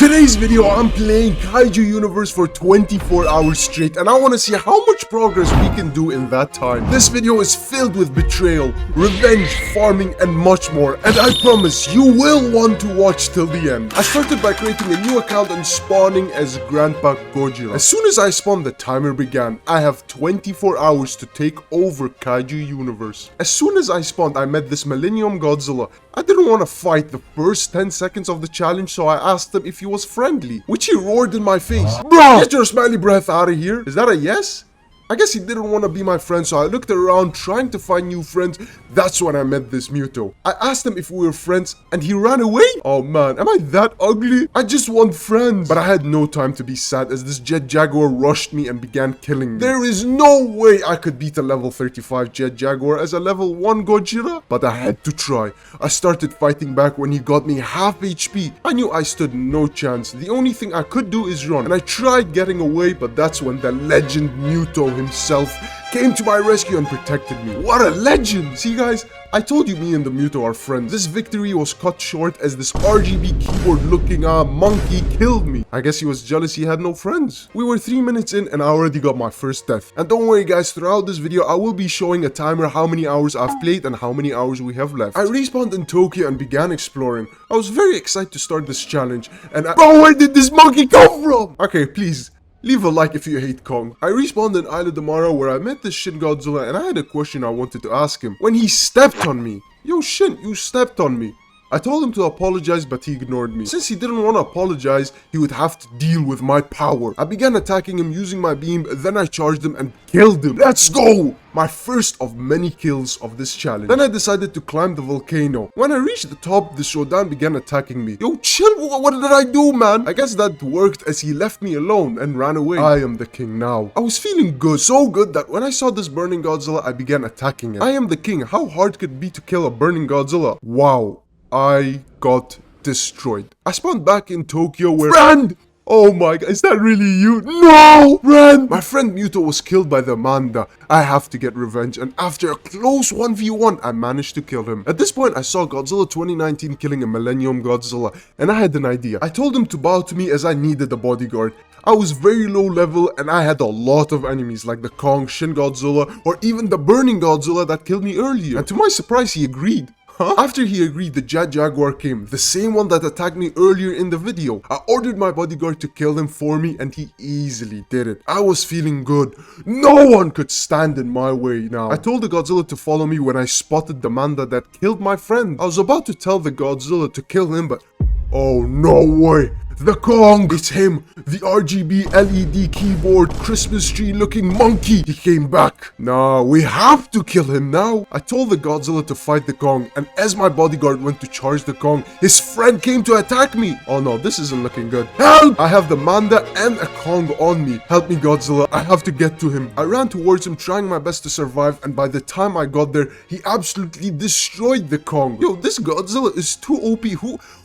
Today's video, I'm playing Kaiju Universe for 24 hours straight, and I want to see how much progress we can do in that time. This video is filled with betrayal, revenge, farming, and much more, and I promise you will want to watch till the end. I started by creating a new account and spawning as Grandpa Godzilla. As soon as I spawned, the timer began. I have 24 hours to take over Kaiju Universe. As soon as I spawned, I met this Millennium Godzilla. I didn't want to fight the first 10 seconds of the challenge, so I asked him if he was friendly, which he roared in my face. Bro, get your smelly breath out of here. Is that a yes? I guess he didn't want to be my friend, so I looked around trying to find new friends. That's when I met this Muto. I asked him if we were friends and he ran away. Oh man, am I that ugly? I just want friends. But I had no time to be sad as this Jet Jaguar rushed me and began killing me. There is no way I could beat a level 35 Jet Jaguar as a level 1 Godzilla, but I had to try. I started fighting back when he got me half HP. I knew I stood no chance. The only thing I could do is run, and I tried getting away, but that's when the legend Muto himself came to my rescue and protected me. What a legend! See guys, I told you me and the Muto are friends. This victory was cut short as this RGB keyboard looking monkey killed me. I guess he was jealous he had no friends. We were 3 minutes in and I already got my first death. And don't worry guys, throughout this video I will be showing a timer how many hours I've played and how many hours we have left. I respawned in Tokyo and began exploring. I was very excited to start this challenge and Bro, where did this monkey come from? Okay, please. Leave a like if you hate Kong. I respawned in Isle of Damara where I met this Shin Godzilla and I had a question I wanted to ask him. When he stepped on me. Yo Shin, you stepped on me. I told him to apologize but he ignored me. Since he didn't want to apologize, he would have to deal with my power. I began attacking him using my beam, then I charged him and killed him. Let's go! My first of many kills of this challenge. Then I decided to climb the volcano. When I reached the top, the Shodan began attacking me. Yo, chill, what did I do, man? I guess that worked as he left me alone and ran away. I am the king now. I was feeling good, so good that when I saw this burning Godzilla, I began attacking him. I am the king. How hard could it be to kill a burning Godzilla? Wow. I got destroyed. I spawned back in Tokyo where— Friend! Oh my god, is that really you? No! Friend! My friend Muto was killed by the Manda. I have to get revenge, and after a close 1v1, I managed to kill him. At this point, I saw Godzilla 2019 killing a Millennium Godzilla, and I had an idea. I told him to bow to me as I needed a bodyguard. I was very low level and I had a lot of enemies like the Kong, Shin Godzilla, or even the Burning Godzilla that killed me earlier. And to my surprise, he agreed. After he agreed, the Jet Jaguar came, the same one that attacked me earlier in the video. I ordered my bodyguard to kill him for me and he easily did it. I was feeling good. No one could stand in my way now. I told the Godzilla to follow me when I spotted the Manda that killed my friend. I was about to tell the Godzilla to kill him, but oh no way. The Kong! It's him! The RGB LED keyboard Christmas tree looking monkey! He came back! Nah, we have to kill him now! I told the Godzilla to fight the Kong, and as my bodyguard went to charge the Kong, his friend came to attack me! Oh no, this isn't looking good. Help! I have the Manda and a Kong on me. Help me, Godzilla, I have to get to him. I ran towards him trying my best to survive, and by the time I got there, he absolutely destroyed the Kong. Yo, this Godzilla is too OP.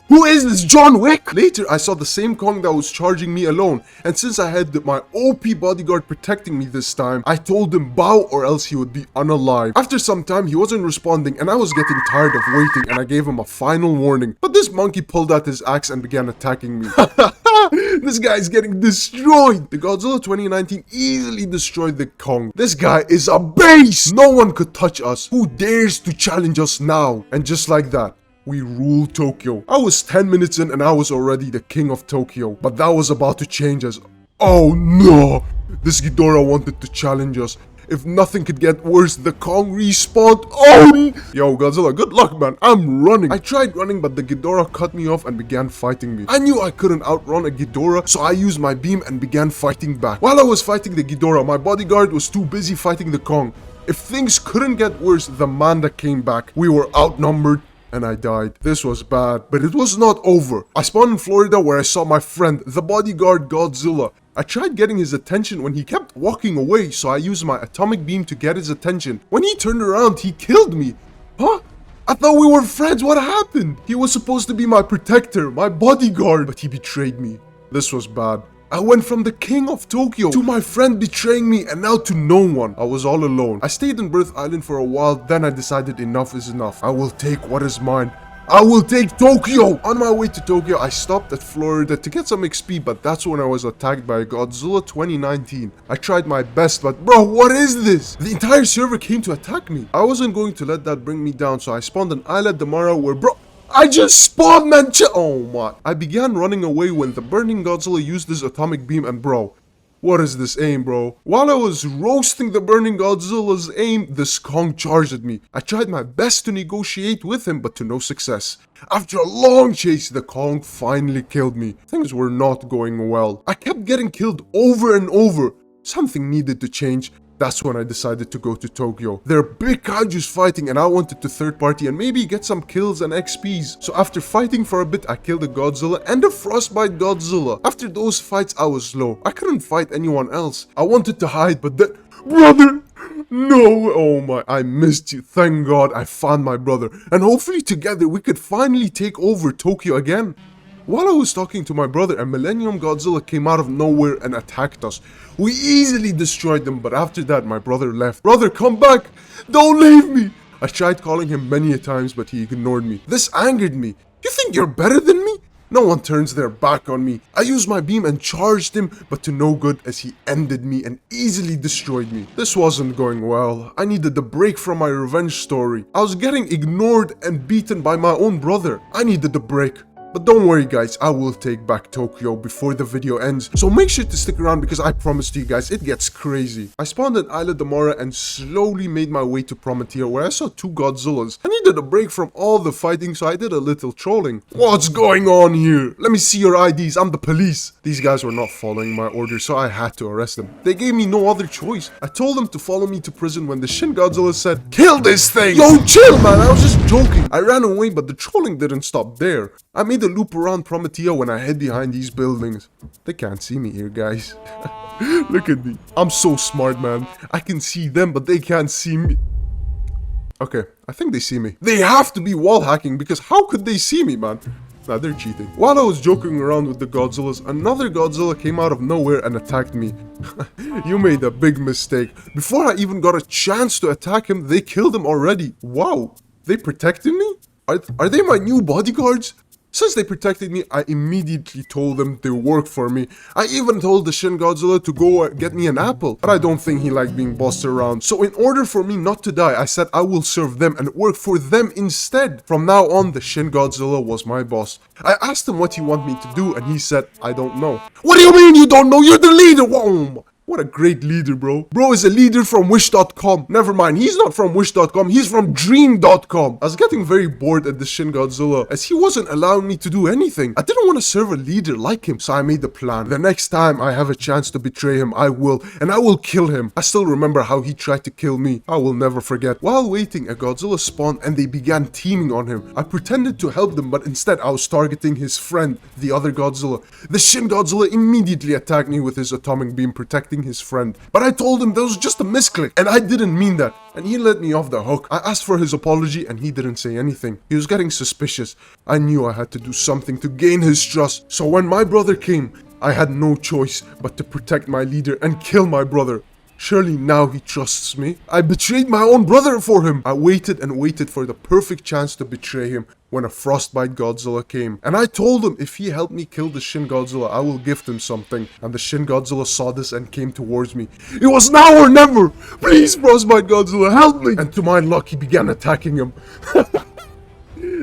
Who is this, John Wick? Later, I saw the same Kong that was charging me alone, and since I had my OP bodyguard protecting me this time, I told him bow or else he would be unalive. After some time, he wasn't responding and I was getting tired of waiting and I gave him a final warning. But this monkey pulled out his axe and began attacking me. This guy is getting destroyed. The Godzilla 2019 easily destroyed the Kong. This guy is a beast. No one could touch us. Who dares to challenge us now? And just like that, we rule Tokyo. I was 10 minutes in and I was already the king of Tokyo. But that was about to change as— oh no! This Ghidorah wanted to challenge us. If nothing could get worse, the Kong respawned. Oh! Yo, Godzilla, good luck, man. I'm running. I tried running, but the Ghidorah cut me off and began fighting me. I knew I couldn't outrun a Ghidorah, so I used my beam and began fighting back. While I was fighting the Ghidorah, my bodyguard was too busy fighting the Kong. If things couldn't get worse, the Manda came back. We were outnumbered and I died. This was bad, but it was not over. I spawned in Florida where I saw my friend, the bodyguard Godzilla. I tried getting his attention when he kept walking away, so I used my atomic beam to get his attention. When he turned around, he killed me. Huh? I thought we were friends. What happened? He was supposed to be my protector, my bodyguard, but he betrayed me. This was bad. I went from the king of Tokyo to my friend betraying me and now to no one. I was all alone. I stayed in Birth Island for a while, then I decided enough is enough. I will take what is mine I will take Tokyo! On my way to Tokyo, I stopped at Florida to get some XP, but that's when I was attacked by Godzilla 2019. I tried my best, but bro, what is this? The entire server came to attack me. I wasn't going to let that bring me down, so I spawned an island Damara where, bro, I just spawned, man. Oh my. I began running away when the burning Godzilla used his atomic beam, and bro, what is this aim, bro? While I was roasting the burning Godzilla's aim, this Kong charged at me. I tried my best to negotiate with him, but to no success. After a long chase, the Kong finally killed me. Things were not going well. I kept getting killed over and over. Something needed to change. That's when I decided to go to Tokyo. There are big kaijus fighting and I wanted to third party and maybe get some kills and XPs. So after fighting for a bit, I killed a Godzilla and a Frostbite Godzilla. After those fights, I was low. I couldn't fight anyone else. I wanted to hide, but then... Brother! No! Oh my, I missed you. Thank God I found my brother. And hopefully together we could finally take over Tokyo again. While I was talking to my brother, a Millennium Godzilla came out of nowhere and attacked us. We easily destroyed them, but after that, my brother left. Brother, come back! Don't leave me! I tried calling him many a times, but he ignored me. This angered me. You think you're better than me? No one turns their back on me. I used my beam and charged him, but to no good as he ended me and easily destroyed me. This wasn't going well. I needed a break from my revenge story. I was getting ignored and beaten by my own brother. I needed a break. But don't worry guys, I will take back Tokyo before the video ends, so make sure to stick around because I promise to you guys, it gets crazy. I spawned at Isla Damara and slowly made my way to Prometea where I saw two Godzillas. I needed a break from all the fighting, so I did a little trolling. What's going on here? Let me see your IDs, I'm the police. These guys were not following my orders, so I had to arrest them. They gave me no other choice. I told them to follow me to prison when the Shin Godzilla said, "Kill this thing!" Yo, chill man, I was just joking. I ran away, but the trolling didn't stop there. I made a loop around Prometea when I hid behind these buildings. They can't see me here, guys. Look at me. I'm so smart, man. I can see them, but they can't see me. Okay, I think they see me. They have to be wall hacking because how could they see me, man? Nah, they're cheating. While I was joking around with the Godzillas, another Godzilla came out of nowhere and attacked me. You made a big mistake. Before I even got a chance to attack him, they killed him already. Wow, they protected me? Are they my new bodyguards? Since they protected me, I immediately told them to work for me. I even told the Shin Godzilla to go get me an apple, but I don't think he liked being bossed around. So in order for me not to die, I said I will serve them and work for them instead. From now on, the Shin Godzilla was my boss. I asked him what he wanted me to do and he said, I don't know. What do you mean you don't know? You're the leader! Whoa. What a great leader, bro. Bro is a leader from Wish.com. Never mind, he's not from Wish.com, he's from Dream.com. I was getting very bored at the Shin Godzilla as he wasn't allowing me to do anything. I didn't want to serve a leader like him, so I made a plan. The next time I have a chance to betray him, I will, and I will kill him. I still remember how he tried to kill me. I will never forget. While waiting, a Godzilla spawned and they began teaming on him. I pretended to help them, but instead I was targeting his friend, the other Godzilla. The Shin Godzilla immediately attacked me with his atomic beam, protecting his friend. But I told him that was just a misclick and I didn't mean that. And he let me off the hook. I asked for his apology and he didn't say anything. He was getting suspicious. I knew I had to do something to gain his trust. So when my brother came, I had no choice but to protect my leader and kill my brother. Surely now he trusts me. I betrayed my own brother for him. I waited and waited for the perfect chance to betray him when a Frostbite Godzilla came. And I told him if he helped me kill the Shin Godzilla, I will gift him something. And the Shin Godzilla saw this and came towards me. It was now or never! Please, Frostbite Godzilla, help me! And to my luck, he began attacking him.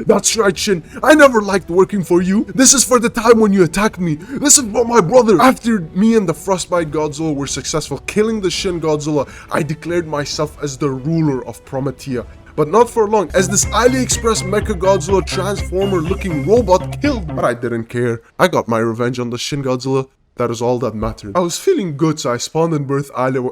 That's right, Shin. I never liked working for you. This is for the time when you attacked me. This is for my brother. After me and the Frostbite Godzilla were successful killing the Shin Godzilla, I declared myself as the ruler of Prometea. But not for long, as this AliExpress Mecha Godzilla Transformer looking robot killed. But I didn't care. I got my revenge on the Shin Godzilla. That is all that mattered. I was feeling good, so I spawned in Birth Island.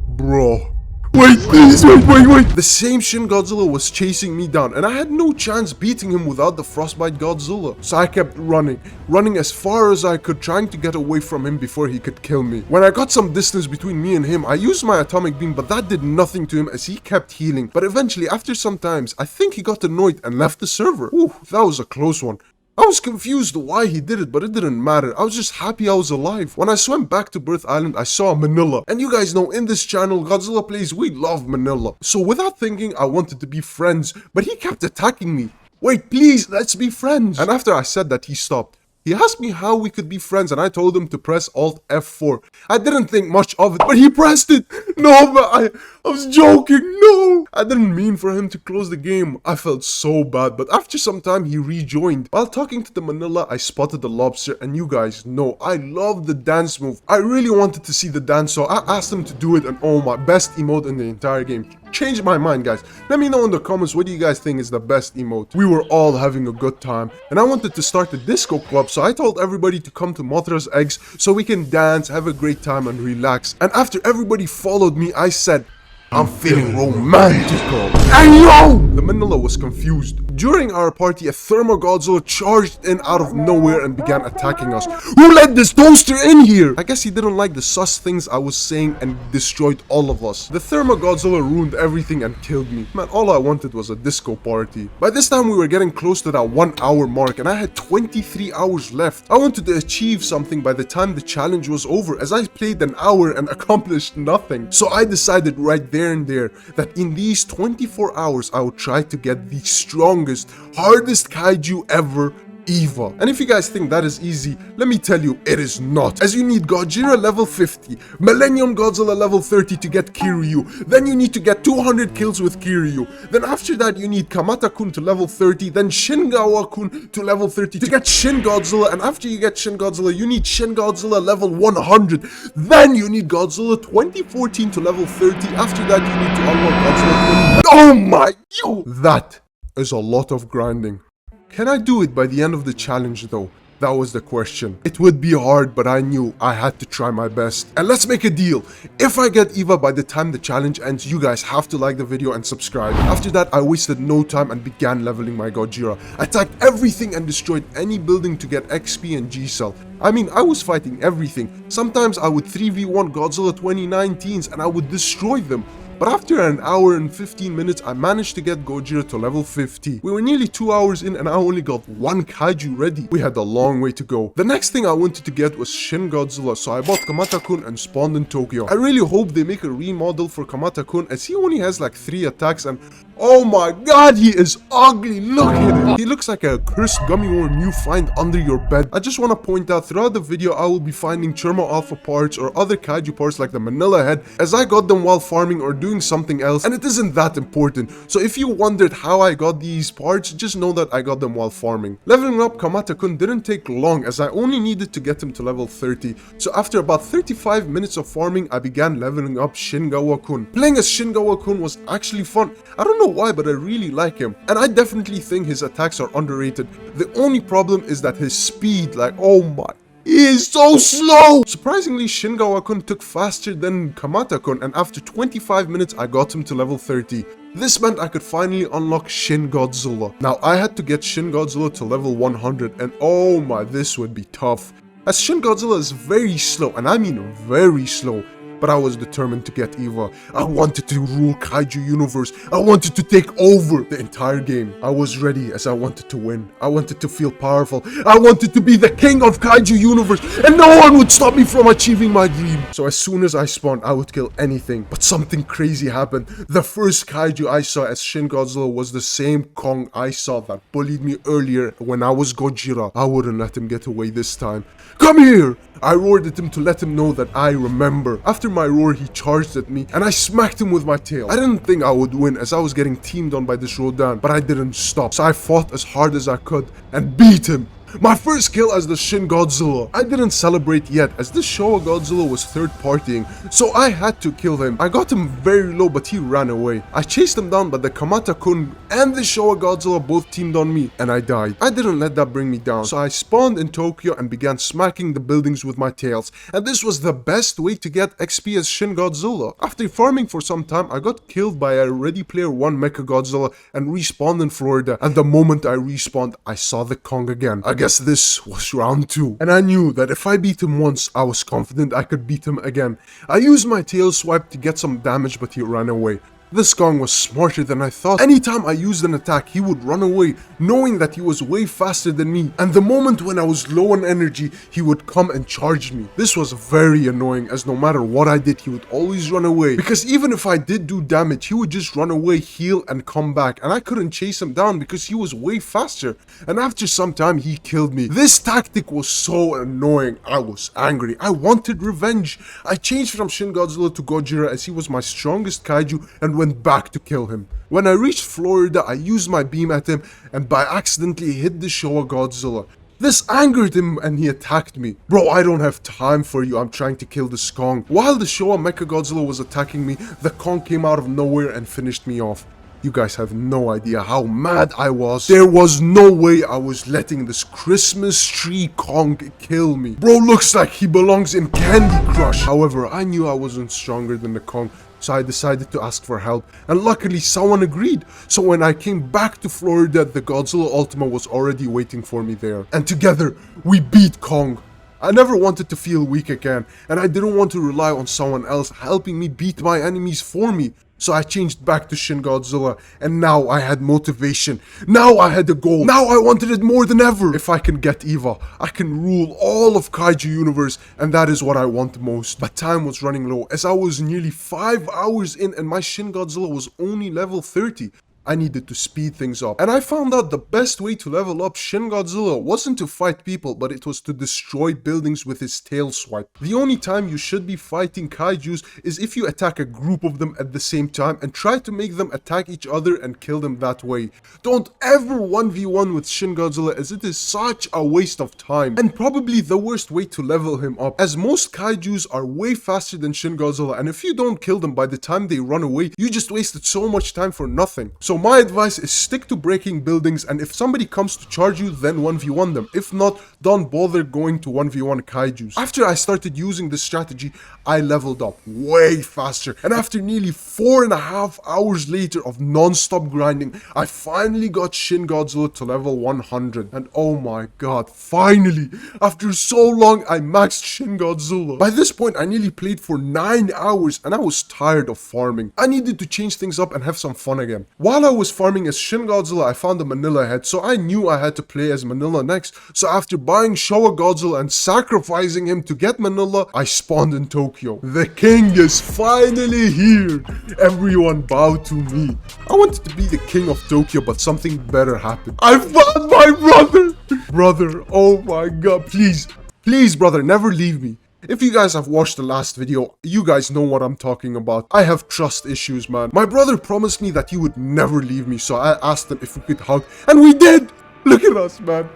Bro. Wait, please, wait. The same Shin Godzilla was chasing me down and I had no chance beating him without the Frostbite Godzilla. So I kept running as far as I could, trying to get away from him before he could kill me. When I got some distance between me and him, I used my atomic beam, but that did nothing to him as he kept healing. But eventually, after some times, I think he got annoyed and left the server. Ooh, that was a close one. I was confused why he did it, but it didn't matter. I was just happy I was alive. When I swam back to Birth Island, I saw Manila. And you guys know in this channel, Godzilla Plays, we love Manila. So without thinking, I wanted to be friends, but he kept attacking me. wait, please, let's be friends. And after I said that, he stopped. He asked me how we could be friends, and I told him to press Alt F4. I didn't think much of it, but he pressed it. No, but I was joking. No, I didn't mean for him to close the game. I felt so bad, but after some time, he rejoined. While talking to the Manila, I spotted the lobster, and you guys know I love the dance move. I really wanted to see the dance, so I asked him to do it, and oh my, best emote in the entire game. Changed my mind, guys. Let me know in the comments what do you guys think is the best emote. We were all having a good time, and I wanted to start a disco club, so I told everybody to come to Mothra's eggs so we can dance, have a great time, and relax. And after everybody followed me, I said, I'm feeling romantical. And yo! The Manila was confused. During our party, a Godzilla charged in out of nowhere and began attacking us. Who let this toaster in here? I guess he didn't like the sus things I was saying and destroyed all of us. The Godzilla ruined everything and killed me. Man, all I wanted was a disco party. By this time, we were getting close to that 1 hour mark and I had 23 hours left. I wanted to achieve something by the time the challenge was over, as I played an hour and accomplished nothing. So I decided right there and there that in these 24 hours, I would try to get the strongest, hardest kaiju ever, Eva. And if you guys think that is easy, let me tell you, it is not. As you need Godzilla level 50, Millennium Godzilla level 30 to get Kiryu, then you need to get 200 kills with Kiryu, then after that you need Kamata-kun to level 30, then Shingawa-kun to level 30 to get Shin Godzilla, and after you get Shin Godzilla, you need Shin Godzilla level 100, then you need Godzilla 2014 to level 30, after that you need to unlock Godzilla 20. Oh my, yo! That is a lot of grinding. Can I do it by the end of the challenge though? That was the question. It would be hard, but I knew I had to try my best. And let's make a deal. If I get Eva by the time the challenge ends, you guys have to like the video and subscribe. After that, I wasted no time and began leveling my Godzilla. I attacked everything and destroyed any building to get XP and G-Cell. I mean, I was fighting everything. Sometimes I would 3v1 Godzilla 2019s and I would destroy them. But after an hour and 15 minutes, I managed to get Gojira to level 50. We were nearly 2 hours in and I only got 1 kaiju ready. We had a long way to go. The next thing I wanted to get was Shin Godzilla, so I bought Kamata-kun and spawned in Tokyo. I really hope they make a remodel for Kamata-kun, as he only has like 3 attacks and oh my god, he is ugly. Look at him. He looks like a cursed gummy worm you find under your bed. I just want to point out, throughout the video, I will be finding Chermo Alpha parts or other kaiju parts like the Manila head, as I got them while farming or doing something else, and it isn't that important. So if you wondered how I got these parts, just know that I got them while farming. Leveling up Kamata-kun didn't take long, as I only needed to get him to level 30. So after about 35 minutes of farming, I began leveling up Shingawa-kun. Playing as Shingawa-kun was actually fun. I don't know why, but I really like him, and I definitely think his attacks are underrated. The only problem is that his speed, like, oh my, he is so slow! Surprisingly, Shingawa-kun took faster than Kamata-kun, and after 25 minutes, I got him to level 30. This meant I could finally unlock Shin Godzilla. Now, I had to get Shin Godzilla to level 100, and oh my, this would be tough, as Shin Godzilla is very slow, and I mean very slow. But I was determined to get Eva. I wanted to rule Kaiju universe. I wanted to take over the entire game. I was ready, as I wanted to win. I wanted to feel powerful. I wanted to be the king of Kaiju universe, and no one would stop me from achieving my dream. So as soon as I spawned, I would kill anything. But something crazy happened. The first Kaiju I saw as Shin Godzilla was the same Kong I saw that bullied me earlier when I was Gojira. I wouldn't let him get away this time. Come here! I roared at him to let him know that I remember. After my roar, he charged at me and I smacked him with my tail. I didn't think I would win, as I was getting teamed on by this Rodan, but I didn't stop. So I fought as hard as I could and beat him. My first kill as the Shin Godzilla. I didn't celebrate yet, as this Showa Godzilla was third partying, so I had to kill him. I got him very low, but he ran away. I chased him down, but the Kamata-kun and the Showa Godzilla both teamed on me, and I died. I didn't let that bring me down, so I spawned in Tokyo and began smacking the buildings with my tails, and this was the best way to get XP as Shin Godzilla. After farming for some time, I got killed by a Ready Player 1 Mecha Godzilla and respawned in Florida, and the moment I respawned, I saw the Kong again. I guess this was round 2, and I knew that if I beat him once, I was confident I could beat him again. I used my tail swipe to get some damage, but he ran away. This Kong was smarter than I thought. Anytime I used an attack, he would run away, knowing that he was way faster than me. And the moment when I was low on energy, he would come and charge me. This was very annoying, as no matter what I did, he would always run away. Because even if I did do damage, he would just run away, heal, and come back. And I couldn't chase him down because he was way faster. And after some time, he killed me. This tactic was so annoying. I was angry. I wanted revenge. I changed from Shin Godzilla to Gojira as he was my strongest kaiju and went back to kill him. When I reached Florida, I used my beam at him and by accidentally hit the Showa Godzilla. This angered him and he attacked me. Bro, I don't have time for you. I'm trying to kill this Kong. While the Showa Mechagodzilla was attacking me, the Kong came out of nowhere and finished me off. You guys have no idea how mad I was. There was no way I was letting this Christmas tree Kong kill me. Bro looks like he belongs in Candy Crush. However, I knew I wasn't stronger than the Kong, so I decided to ask for help, and luckily someone agreed. So when I came back to Florida, the Godzilla Ultima was already waiting for me there. And together, we beat Kong. I never wanted to feel weak again, and I didn't want to rely on someone else helping me beat my enemies for me. So I changed back to Shin Godzilla, and now I had motivation. Now I had a goal. Now I wanted it more than ever. If I can get Eva, I can rule all of Kaiju universe, and that is what I want most. But time was running low, as I was nearly 5 hours in, and my Shin Godzilla was only level 30. I needed to speed things up. And I found out the best way to level up Shin Godzilla wasn't to fight people, but it was to destroy buildings with his tail swipe. The only time you should be fighting kaijus is if you attack a group of them at the same time and try to make them attack each other and kill them that way. Don't ever 1v1 with Shin Godzilla, as it is such a waste of time. And probably the worst way to level him up, as most kaijus are way faster than Shin Godzilla, and if you don't kill them by the time they run away, you just wasted so much time for nothing. So my advice is stick to breaking buildings, and if somebody comes to charge you, then 1v1 them. If not, don't bother going to 1v1 kaijus. After I started using this strategy, I leveled up way faster, and after nearly 4.5 hours later of non-stop grinding, I finally got Shin Godzilla to level 100. And oh my god, finally! After so long, I maxed Shin Godzilla. By this point, I nearly played for 9 hours, and I was tired of farming. I needed to change things up and have some fun again. While I was farming as Shin Godzilla, I found a Manila head, so I knew I had to play as Manila next. So after buying Showa Godzilla and sacrificing him to get Manila, I spawned in Tokyo. The king is finally here. Everyone bow to me. I wanted to be the king of Tokyo, but something better happened. I found my brother! Brother, oh my god, please, brother, never leave me. If you guys have watched the last video, you guys know what I'm talking about. I have trust issues, man. My brother promised me that he would never leave me, so I asked him if we could hug, and we did! Look at us, man.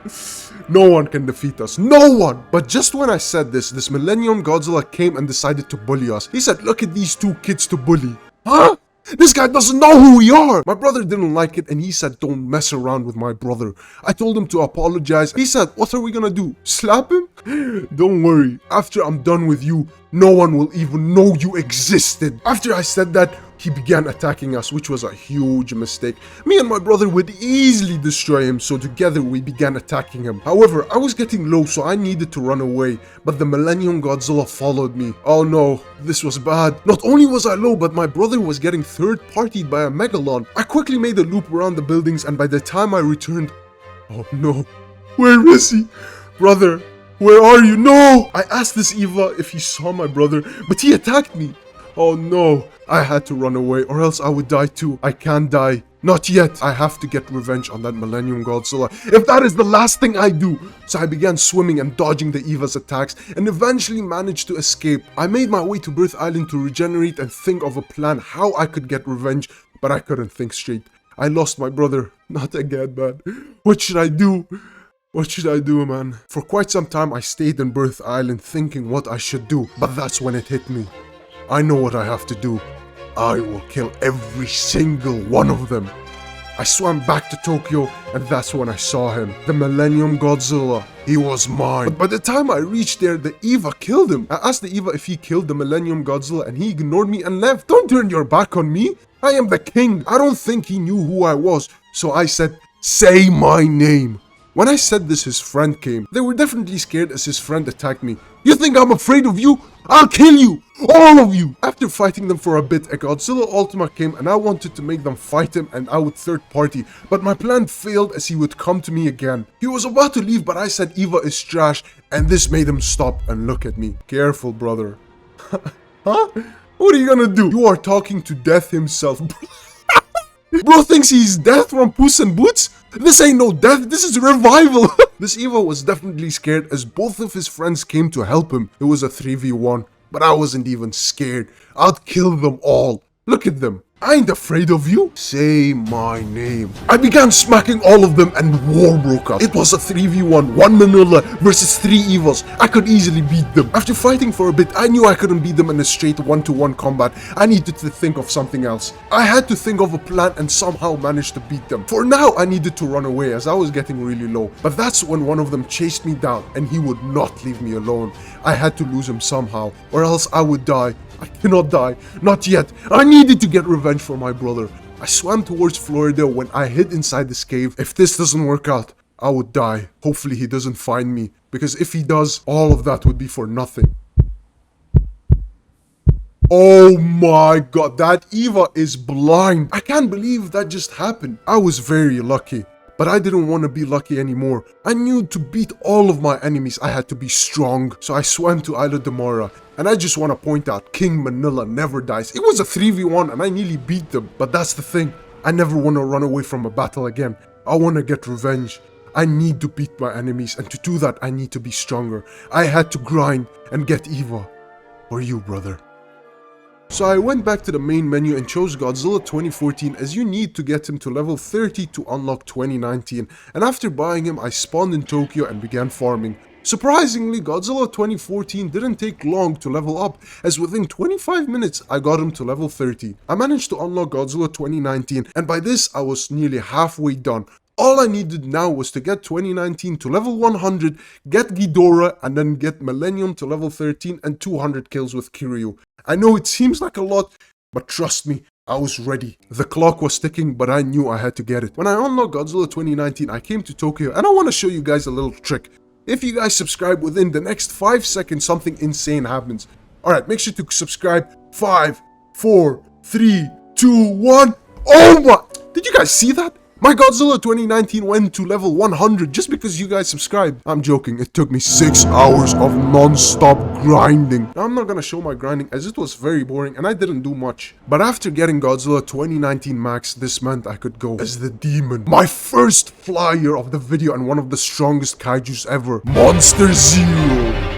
No one can defeat us. No one! But just when I said this Millennium Godzilla came and decided to bully us. He said, look at these two kids to bully. Huh? This guy doesn't know who we are! My brother didn't like it and he said, don't mess around with my brother. I told him to apologize. He said, what are we gonna do? Slap him? Don't worry, after I'm done with you, no one will even know you existed. After I said that, he began attacking us, which was a huge mistake. Me and my brother would easily destroy him, so together we began attacking him. However, I was getting low, so I needed to run away, but the Millennium Godzilla followed me. Oh no, this was bad. Not only was I low, but my brother was getting third-partied by a Megalon. I quickly made a loop around the buildings, and by the time I returned... Oh no, where is he? Brother, where are you? No! I asked this Eva if he saw my brother, but he attacked me. Oh no, I had to run away or else I would die too. I can't die. Not yet. I have to get revenge on that Millennium Godzilla, if that is the last thing I do. So I began swimming and dodging the Eva's attacks and eventually managed to escape. I made my way to Birth Island to regenerate and think of a plan how I could get revenge, but I couldn't think straight. I lost my brother. Not again, man. What should I do? What should I do, man? For quite some time I stayed in Birth Island thinking what I should do, but that's when it hit me. I know what I have to do. I will kill every single one of them. I swam back to Tokyo, and that's when I saw him. The Millennium Godzilla. He was mine. But by the time I reached there, the Eva killed him. I asked the Eva if he killed the Millennium Godzilla, and he ignored me and left. Don't turn your back on me. I am the king. I don't think he knew who I was. So I said, say my name. When I said this, his friend came. They were definitely scared as his friend attacked me. You think I'm afraid of you? I'll kill you! All of you! After fighting them for a bit, a Godzilla Ultima came and I wanted to make them fight him and I would third party, but my plan failed as he would come to me again. He was about to leave, but I said Eva is trash, and this made him stop and look at me. Careful, brother. Huh? What are you gonna do? You are talking to death himself. Bro thinks he's death from Puss in Boots? This ain't no death, this is revival. This Eva was definitely scared as both of his friends came to help him. It was a 3v1, but I wasn't even scared. I'd kill them all. Look at them. I ain't afraid of you. Say my name. I began smacking all of them and war broke out. It was a 3v1, 1 Manila versus 3 Evas. I could easily beat them. After fighting for a bit, I knew I couldn't beat them in a straight 1-to-1 combat. I needed to think of something else. I had to think of a plan and somehow managed to beat them. For now, I needed to run away as I was getting really low. But that's when one of them chased me down and he would not leave me alone. I had to lose him somehow or else I would die. I cannot die. Not yet. I needed to get revenge for my brother. I swam towards Florida when I hid inside this cave. If this doesn't work out, I would die. Hopefully he doesn't find me, because if he does, all of that would be for nothing. Oh my god, that Eva is blind. I can't believe that just happened. I was very lucky. But I didn't want to be lucky anymore. I knew to beat all of my enemies, I had to be strong. So I swam to Isla de Mora. And I just want to point out, King Manila never dies. It was a 3v1 and I nearly beat them. But that's the thing. I never want to run away from a battle again. I want to get revenge. I need to beat my enemies. And to do that, I need to be stronger. I had to grind and get Eva. For you, brother. So I went back to the main menu and chose Godzilla 2014 as you need to get him to level 30 to unlock 2019, and after buying him I spawned in Tokyo and began farming. Surprisingly, Godzilla 2014 didn't take long to level up, as within 25 minutes I got him to level 30. I managed to unlock Godzilla 2019 and by this I was nearly halfway done. All I needed now was to get 2019 to level 100, get Ghidorah, and then get Millennium to level 13 and 200 kills with Kiryu. I know it seems like a lot, but trust me, I was ready. The clock was ticking, but I knew I had to get it. When I unlocked Godzilla 2019, I came to Tokyo, and I want to show you guys a little trick. If you guys subscribe within the next 5 seconds, something insane happens. Alright, make sure to subscribe. 5, 4, 3, 2, 1. Oh my! Did you guys see that? My Godzilla 2019 went to level 100 just because you guys subscribed. I'm joking, it took me 6 hours of non-stop grinding. Now I'm not gonna show my grinding as it was very boring and I didn't do much. But after getting Godzilla 2019 max, this meant I could go as the demon. My first flyer of the video and one of the strongest kaijus ever, Monster Zero.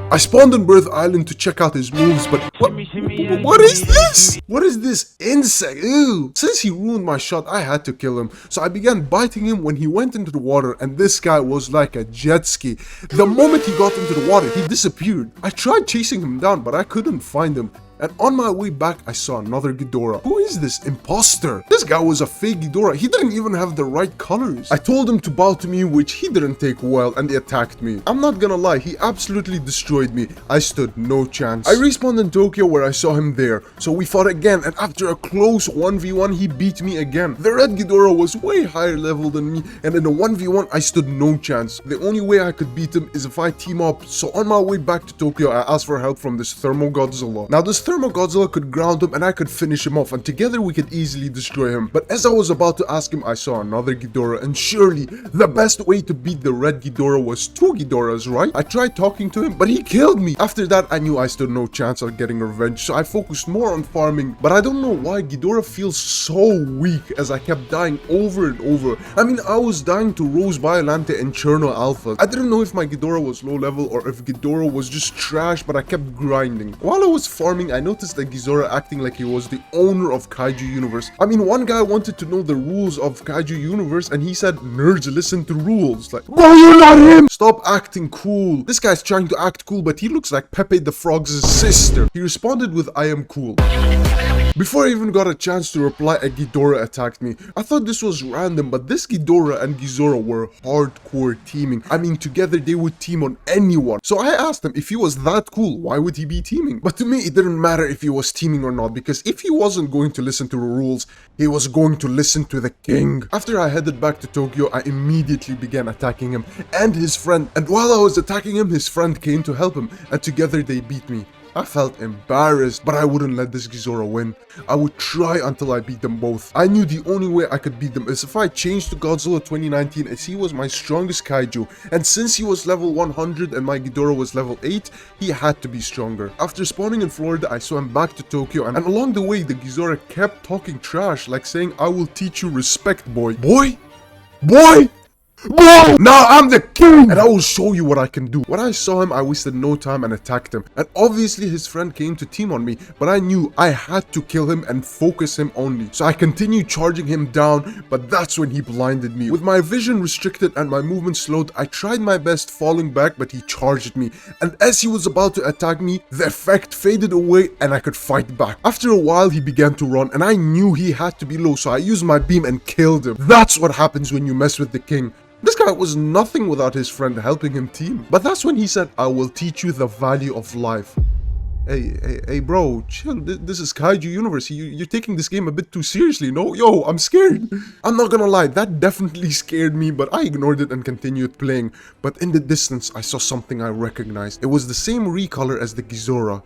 I spawned on Birth Island to check out his moves, but what is this? What is this insect? Ew. Since he ruined my shot, I had to kill him. So I began biting him when he went into the water, and this guy was like a jet ski. The moment he got into the water, he disappeared. I tried chasing him down, but I couldn't find him. And on my way back, I saw another Ghidorah. Who is this imposter? This guy was a fake Ghidorah. He didn't even have the right colors. I told him to bow to me, which he didn't take well, and he attacked me. I'm not gonna lie, he absolutely destroyed me. I stood no chance. I respawned in Tokyo where I saw him there. So we fought again, and after a close 1v1, he beat me again. The red Ghidorah was way higher level than me, and in a 1v1, I stood no chance. The only way I could beat him is if I team up. So on my way back to Tokyo, I asked for help from this Thermo Godzilla. Now this Thermo Godzilla could ground him and I could finish him off, and together we could easily destroy him. But as I was about to ask him, I saw another Ghidorah, and surely the best way to beat the red Ghidorah was 2 Ghidorahs, right? I tried talking to him, but he killed me. After that, I knew I stood no chance of getting revenge, so I focused more on farming. But I don't know why Ghidorah feels so weak as I kept dying over and over. I mean, I was dying to Rose Violante and Cherno Alpha. I didn't know if my Ghidorah was low level or if Ghidorah was just trash, but I kept grinding. While I was farming, I noticed that Ghidorah acting like he was the owner of Kaiju Universe. I mean, one guy wanted to know the rules of Kaiju Universe and he said, nerds listen to rules. Like, bro, you're not him! Stop acting cool. This guy's trying to act cool, but he looks like Pepe the Frog's sister. He responded with, I am cool. Before I even got a chance to reply, a Ghidorah attacked me. I thought this was random, but this Ghidorah and Ghidorah were hardcore teaming. I mean, together they would team on anyone. So I asked him if he was that cool, why would he be teaming? But to me, it didn't matter if he was teaming or not, because if he wasn't going to listen to the rules, he was going to listen to the king. After I headed back to Tokyo, I immediately began attacking him and his friend. And while I was attacking him, his friend came to help him, and together they beat me. I felt embarrassed, but I wouldn't let this Ghidorah win. I would try until I beat them both. I knew the only way I could beat them is if I changed to Godzilla 2019, as he was my strongest kaiju, and since he was level 100 and my Ghidorah was level 8, he had to be stronger. After spawning in Florida, I swam back to Tokyo, and along the way, the Ghidorah kept talking trash, like saying, "I will teach you respect, boy." Boy? Boy? Boy! Now I'm the king! And I will show you what I can do. When I saw him, I wasted no time and attacked him. And obviously his friend came to team on me, but I knew I had to kill him and focus him only. So I continued charging him down, but that's when he blinded me. With my vision restricted and my movement slowed, I tried my best falling back, but he charged me. And as he was about to attack me, the effect faded away and I could fight back. After a while, he began to run and I knew he had to be low, so I used my beam and killed him. That's what happens when you mess with the king. This guy was nothing without his friend helping him team. But that's when he said, "I will teach you the value of life." Hey, bro, chill. This is Kaiju Universe. You're taking this game a bit too seriously, no? Yo, I'm scared. I'm not gonna lie, that definitely scared me, but I ignored it and continued playing. But in the distance, I saw something I recognized. It was the same recolor as the Ghidorah.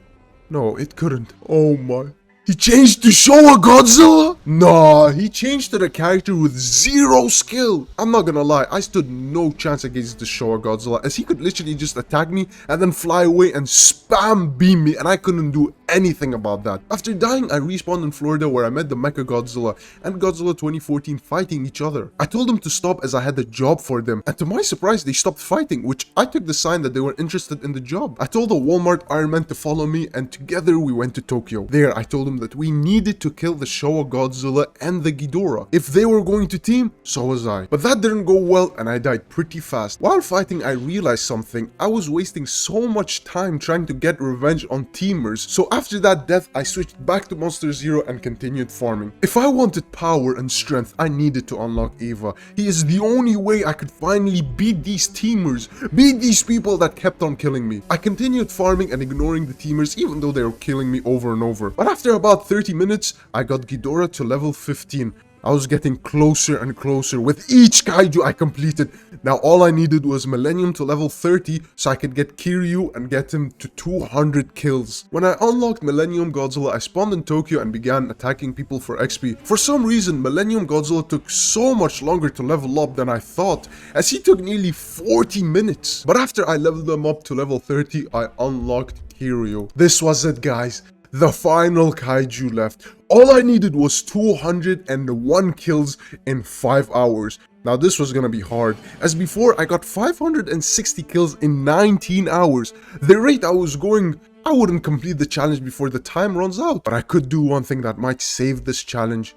No, it couldn't. Oh my. He changed to Showa Godzilla? Nah, he changed to the character with zero skill. I'm not gonna lie, I stood no chance against the Showa Godzilla, as he could literally just attack me and then fly away and spam beam me, and I couldn't do anything about that. After dying, I respawned in Florida where I met the Mecha Godzilla and Godzilla 2014 fighting each other. I told them to stop as I had a job for them, and to my surprise, they stopped fighting, which I took the sign that they were interested in the job. I told the Walmart Iron Man to follow me, and together we went to Tokyo. There, I told him that we needed to kill the Showa Godzilla and the Ghidorah. If they were going to team, so was I. But that didn't go well and I died pretty fast. While fighting, I realized something. I was wasting so much time trying to get revenge on teamers. So after that death, I switched back to Monster Zero and continued farming. If I wanted power and strength, I needed to unlock Eva. He is the only way I could finally beat these teamers, beat these people that kept on killing me. I continued farming and ignoring the teamers even though they were killing me over and over. But after about 30 minutes, I got Ghidorah to level 15. I was getting closer and closer with each kaiju I completed. Now all I needed was Millennium to level 30 so I could get Kiryu and get him to 200 kills. When I unlocked Millennium Godzilla, I spawned in Tokyo and began attacking people for XP. For some reason, Millennium Godzilla took so much longer to level up than I thought, as he took nearly 40 minutes. But after I leveled him up to level 30, I unlocked Kiryu. This was it, guys. The final kaiju left. All I needed was 201 kills in 5 hours. Now this was gonna be hard, as before I got 560 kills in 19 hours. The rate I was going, I wouldn't complete the challenge before the time runs out. But I could do one thing that might save this challenge.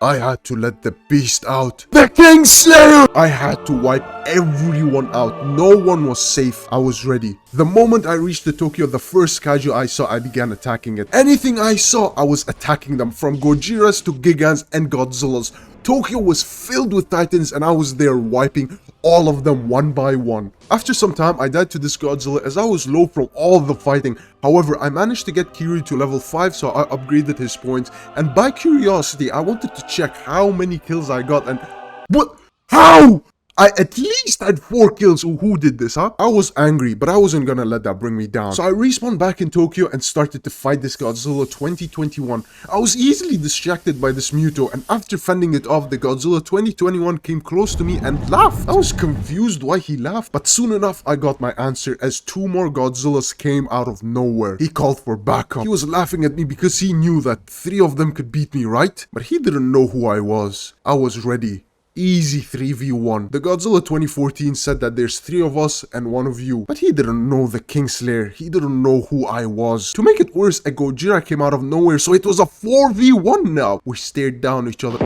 I had to let the beast out. The King Slayer! I had to wipe everyone out. No one was safe. I was ready. The moment I reached the Tokyo, the first kaiju I saw, I began attacking it. Anything I saw, I was attacking them, from Gojiras to Gigans and Godzillas. Tokyo was filled with titans and I was there wiping all of them one by one. After some time, I died to this Godzilla as I was low from all the fighting. However, I managed to get Kiryu to level 5, so I upgraded his points. And by curiosity, I wanted to check how many kills I got, and what? How? I at least had 4 kills. Who did this, huh? I was angry, but I wasn't gonna let that bring me down. So I respawned back in Tokyo and started to fight this Godzilla 2021. I was easily distracted by this Muto, and after fending it off, the Godzilla 2021 came close to me and laughed. I was confused why he laughed, but soon enough I got my answer as 2 more Godzillas came out of nowhere. He called for backup. He was laughing at me because he knew that 3 of them could beat me, right? But he didn't know who I was. I was ready. Easy 3v1. The Godzilla 2014 said that there's 3 of us and 1 of you. But he didn't know the King Slayer. He didn't know who I was. To make it worse, a Gojira came out of nowhere, so it was a 4v1 now. We stared down each other.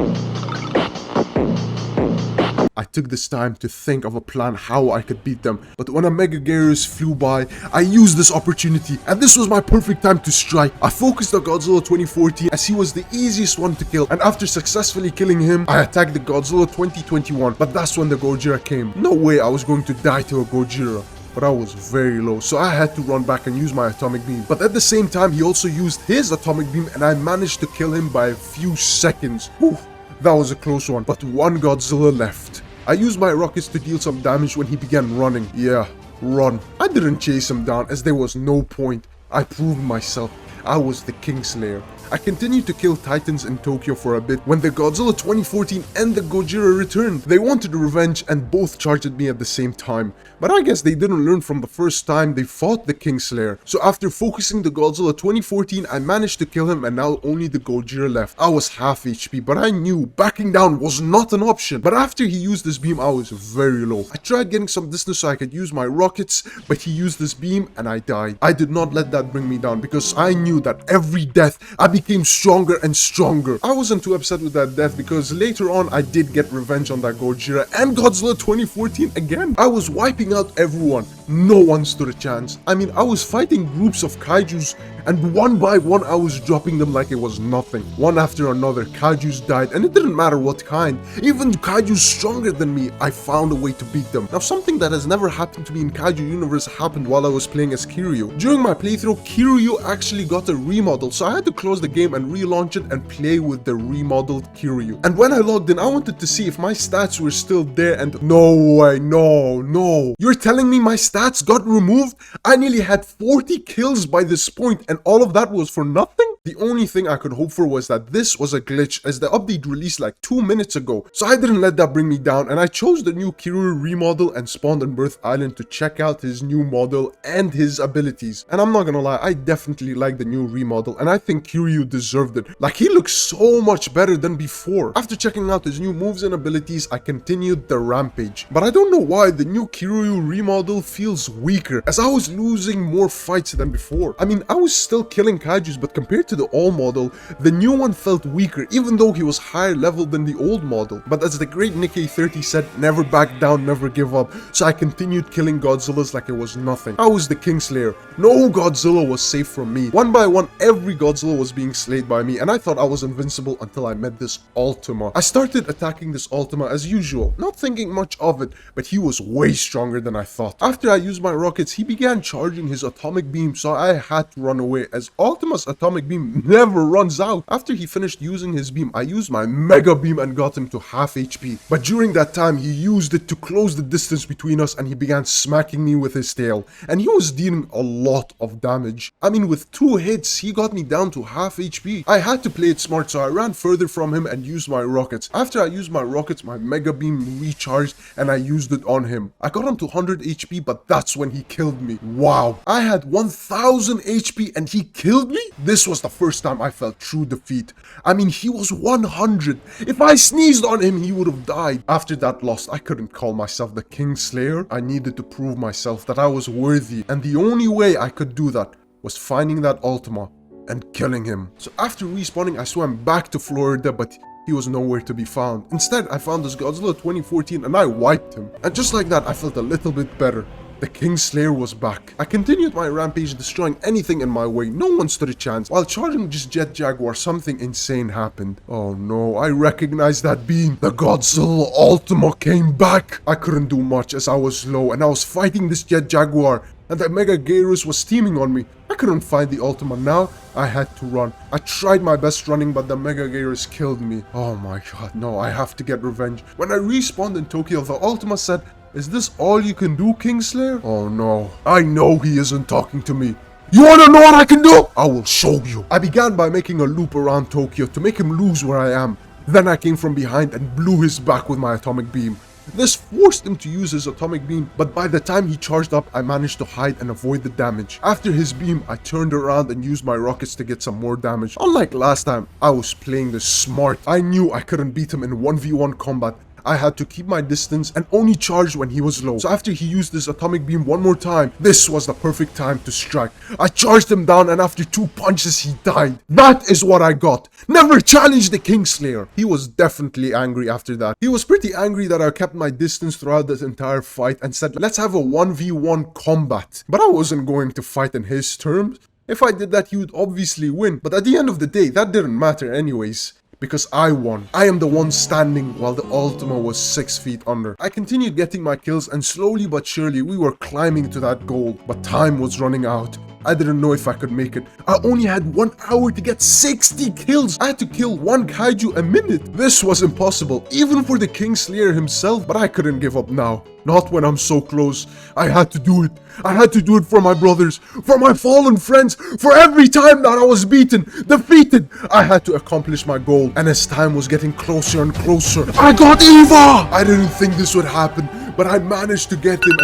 I took this time to think of a plan how I could beat them, but when a Mega Garrus flew by, I used this opportunity, and this was my perfect time to strike. I focused on Godzilla 2014 as he was the easiest one to kill, and after successfully killing him, I attacked the Godzilla 2021, but that's when the Gojira came. No way I was going to die to a Gojira. But I was very low, so I had to run back and use my atomic beam. But at the same time, he also used his atomic beam, and I managed to kill him by a few seconds. Whew, that was a close one, but one Godzilla left. I used my rockets to deal some damage when he began running. Yeah, run. I didn't chase him down as there was no point. I proved myself. I was the Kingslayer. I continued to kill titans in Tokyo for a bit when the Godzilla 2014 and the Gojira returned. They wanted revenge and both charged at me at the same time. But I guess they didn't learn from the first time they fought the Kingslayer. So after focusing the Godzilla 2014, I managed to kill him and now only the Gojira left. I was half HP, but I knew backing down was not an option. But after he used this beam, I was very low. I tried getting some distance so I could use my rockets, but he used this beam and I died. I did not let that bring me down because I knew that every death I became stronger and stronger. I wasn't too upset with that death because later on I did get revenge on that Gojira and Godzilla 2014 again. I was wiping out everyone. No one stood a chance. I mean, I was fighting groups of kaijus and one by one I was dropping them like it was nothing. One after another, kaijus died and it didn't matter what kind. Even kaijus stronger than me, I found a way to beat them. Now something that has never happened to me in Kaiju universe happened while I was playing as Kiryu. During my playthrough, Kiryu actually got a remodel, so I had to close the game and relaunch it and play with the remodeled Kiryu. And when I logged in, I wanted to see if my stats were still there and no way, no. You're telling me my stats got removed? I nearly had 40 kills by this point and all of that was for nothing? The only thing I could hope for was that this was a glitch as the update released like 2 minutes ago. So I didn't let that bring me down and I chose the new Kiryu remodel and spawned on Birth Island to check out his new model and his abilities. And I'm not gonna lie, I definitely like the new remodel and I think Kiryu deserved it. Like, he looks so much better than before. After checking out his new moves and abilities, I continued the rampage. But I don't know why the new Kiryu remodel feels weaker as I was losing more fights than before. I mean, I was still killing kaijus, but compared to the old model, the new one felt weaker even though he was higher level than the old model. But as the great Nikkei 30 said, never back down, never give up. So I continued killing Godzillas like it was nothing. I was the Kingslayer. No Godzilla was safe from me. One by one, every Godzilla was being slayed by me and I thought I was invincible until I met this Ultima. I started attacking this Ultima as usual, not thinking much of it, but he was way stronger than I thought. After I used my rockets, he began charging his atomic beam, so I had to run away as Ultima's atomic beam never runs out. After he finished using his beam, I used my mega beam and got him to half HP. But during that time, he used it to close the distance between us and he began smacking me with his tail. And he was dealing a lot of damage. I mean, with 2 hits, he got me down to half HP. I had to play it smart, so I ran further from him and used my rockets. After I used my rockets, my mega beam recharged and I used it on him. I got him to 100 HP, but that's when he killed me. Wow, I had 1000 HP and he killed me? This was the first time I felt true defeat. I mean, he was 100. If I sneezed on him, he would have died. After that loss, I couldn't call myself the Kingslayer. I needed to prove myself that I was worthy, and the only way I could do that was finding that Ultima and killing him. So after respawning, I swam back to Florida, but he was nowhere to be found. Instead, I found this Godzilla 2014 and I wiped him. And just like that, I felt a little bit better. The Kingslayer was back. I continued my rampage, destroying anything in my way. No one stood a chance. While charging this Jet Jaguar, something insane happened. Oh no, I recognized that beam. The Godzilla Ultima came back. I couldn't do much as I was low and I was fighting this Jet Jaguar. And the Mega Garrus was teaming on me. I couldn't find the Ultima now. I had to run. I tried my best running, but the Mega Garrus killed me. Oh my god, no, I have to get revenge. When I respawned in Tokyo, the Ultima said, "Is this all you can do, Kingslayer?" Oh no, I know he isn't talking to me. You wanna know what I can do? I will show you. I began by making a loop around Tokyo to make him lose where I am. Then I came from behind and blew his back with my atomic beam. This forced him to use his atomic beam, but by the time he charged up, I managed to hide and avoid the damage. After his beam, I turned around and used my rockets to get some more damage. Unlike last time, I was playing this smart. I knew I couldn't beat him in 1v1 combat. I had to keep my distance and only charge when he was low. So after he used his atomic beam one more time, this was the perfect time to strike. I charged him down and after 2 punches he died. That is what I got. Never challenge the Kingslayer. He was definitely angry after that. He was pretty angry that I kept my distance throughout this entire fight and said, let's have a 1v1 combat. But I wasn't going to fight in his terms. If I did that, he would obviously win. But at the end of the day, that didn't matter anyways. Because I won. I am the one standing while the Ultima was 6 feet under. I continued getting my kills and slowly but surely we were climbing to that goal. But time was running out. I didn't know if I could make it. I only had 1 hour to get 60 kills. I had to kill 1 kaiju a minute. This was impossible, even for the Kingslayer himself, but I couldn't give up now. Not when I'm so close. I had to do it. I had to do it for my brothers, for my fallen friends, for every time that I was beaten, defeated. I had to accomplish my goal, and as time was getting closer and closer, I got Eva! I didn't think this would happen, but I managed to get him.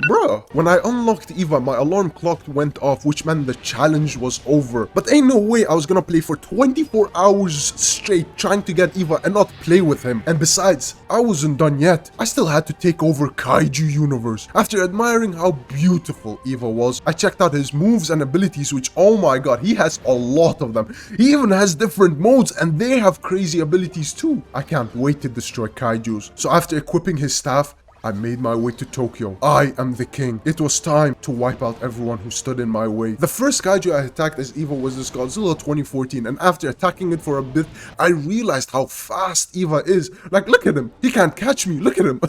Bruh, when I unlocked Eva, my alarm clock went off, which meant the challenge was over. But ain't no way I was gonna play for 24 hours straight trying to get Eva and not play with him. And besides, I wasn't done yet. I still had to take over Kaiju Universe. After admiring how beautiful Eva was, I checked out his moves and abilities, which, oh my god, he has a lot of them. He even has different modes and they have crazy abilities too. I can't wait to destroy Kaijus. So after equipping his staff, I made my way to Tokyo. I am the king. It was time to wipe out everyone who stood in my way. The first kaiju I attacked as Eva was this Godzilla 2014, and after attacking it for a bit, I realized how fast Eva is. Like, look at him. He can't catch me. Look at him.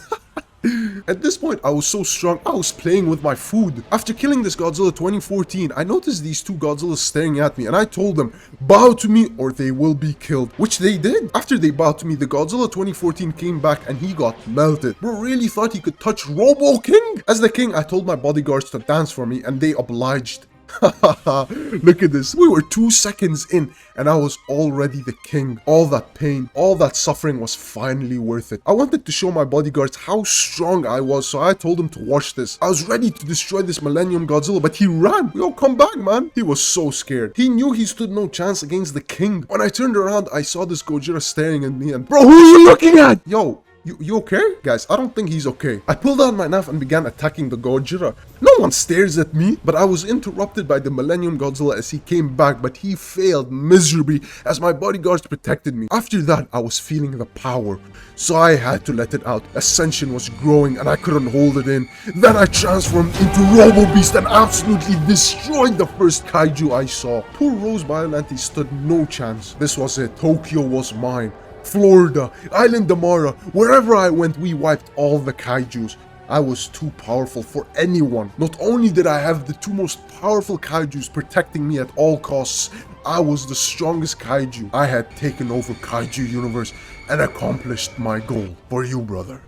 At this point, I was so strong, I was playing with my food. After killing this Godzilla 2014, I noticed these 2 Godzillas staring at me and I told them, bow to me or they will be killed. Which they did. After they bowed to me, the Godzilla 2014 came back and he got melted. Bro really thought he could touch Robo King? As the king, I told my bodyguards to dance for me and they obliged. Look at this. We were 2 seconds in and I was already the king. All that pain, all that suffering was finally worth it. I wanted to show my bodyguards how strong I was, so I told them to watch this. I was ready to destroy this Millennium Godzilla, but he ran. Yo, come back, man. He was so scared. He knew he stood no chance against the king. When I turned around, I saw this Gojira staring at me and, bro, who are you looking at? Yo. You okay? Guys, I don't think he's okay. I pulled out my knife and began attacking the Gojira. No one stares at me, but I was interrupted by the Millennium Godzilla as he came back, but he failed miserably as my bodyguards protected me. After that, I was feeling the power, so I had to let it out. Ascension was growing and I couldn't hold it in. Then I transformed into Robo Beast and absolutely destroyed the first kaiju I saw. Poor Rose Biollante stood no chance. This was it. Tokyo was mine. Florida, Island Damara, wherever I went, we wiped all the kaijus. I was too powerful for anyone. Not only did I have the 2 most powerful kaijus protecting me at all costs, I was the strongest kaiju. I had taken over Kaiju Universe and accomplished my goal for you, brother.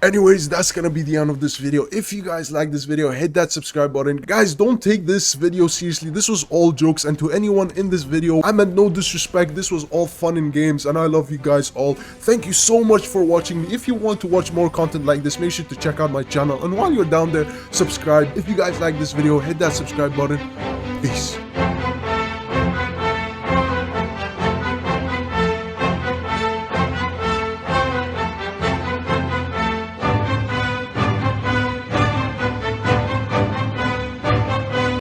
Anyways, that's gonna be the end of this video. If you guys like this video, hit that subscribe button. Guys, don't take this video seriously. This was all jokes, and to anyone in this video, I meant no disrespect. This was all fun and games, and I love you guys all. Thank you so much for watching me. If you want to watch more content like this, make sure to check out my channel, and while you're down there, subscribe. If you guys like this video, hit that subscribe button. Peace.